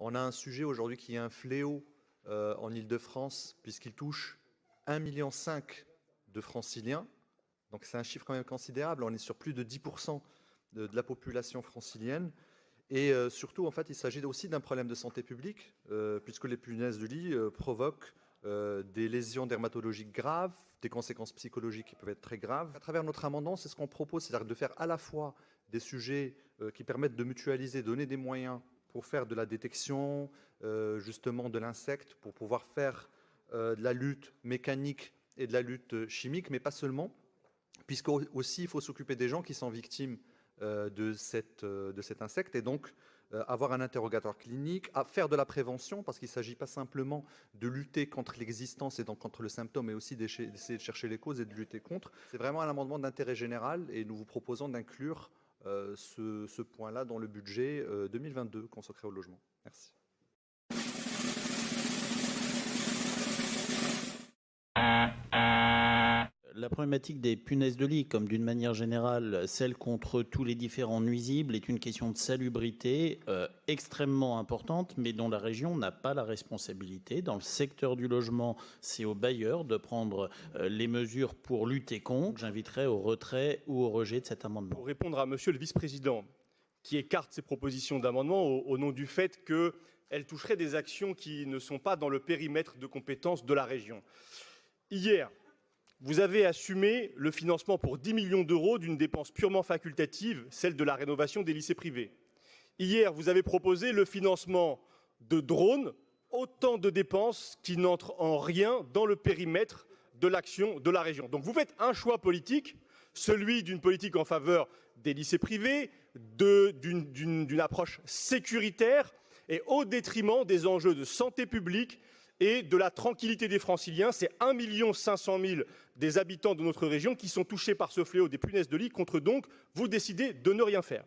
On a un sujet aujourd'hui qui est un fléau en Île-de-France, puisqu'il touche 1,5 million de franciliens. Donc c'est un chiffre quand même considérable. On est sur plus de 10% de la population francilienne. Et surtout, en fait, il s'agit aussi d'un problème de santé publique, puisque les punaises de lit provoquent des lésions dermatologiques graves, des conséquences psychologiques qui peuvent être très graves. À travers notre amendement, c'est ce qu'on propose, c'est-à-dire de faire à la fois des sujets qui permettent de mutualiser, donner des moyens pour faire de la détection, justement de l'insecte, pour pouvoir faire de la lutte mécanique et de la lutte chimique, mais pas seulement, puisqu'aussi il faut s'occuper des gens qui sont victimes de cet insecte, et donc avoir un interrogatoire clinique, à faire de la prévention, parce qu'il ne s'agit pas simplement de lutter contre l'existence et donc contre le symptôme, mais aussi d'essayer de chercher les causes et de lutter contre. C'est vraiment un amendement d'intérêt général, et nous vous proposons d'inclure ce point-là dans le budget 2022 consacré au logement. Merci. La problématique des punaises de lit, comme d'une manière générale celle contre tous les différents nuisibles, est une question de salubrité extrêmement importante, mais dont la région n'a pas la responsabilité. Dans le secteur du logement, c'est aux bailleurs de prendre les mesures pour lutter contre. J'inviterai au retrait ou au rejet de cet amendement. Pour répondre à monsieur le vice-président, qui écarte ces propositions d'amendement au nom du fait qu'elles toucheraient des actions qui ne sont pas dans le périmètre de compétences de la région. Hier, vous avez assumé le financement pour 10 millions d'euros d'une dépense purement facultative, celle de la rénovation des lycées privés. Hier, vous avez proposé le financement de drones, autant de dépenses qui n'entrent en rien dans le périmètre de l'action de la région. Donc vous faites un choix politique, celui d'une politique en faveur des lycées privés, d'une approche sécuritaire et au détriment des enjeux de santé publique et de la tranquillité des franciliens. C'est 1 500 000 des habitants de notre région qui sont touchés par ce fléau des punaises de lit, contre donc vous décidez de ne rien faire.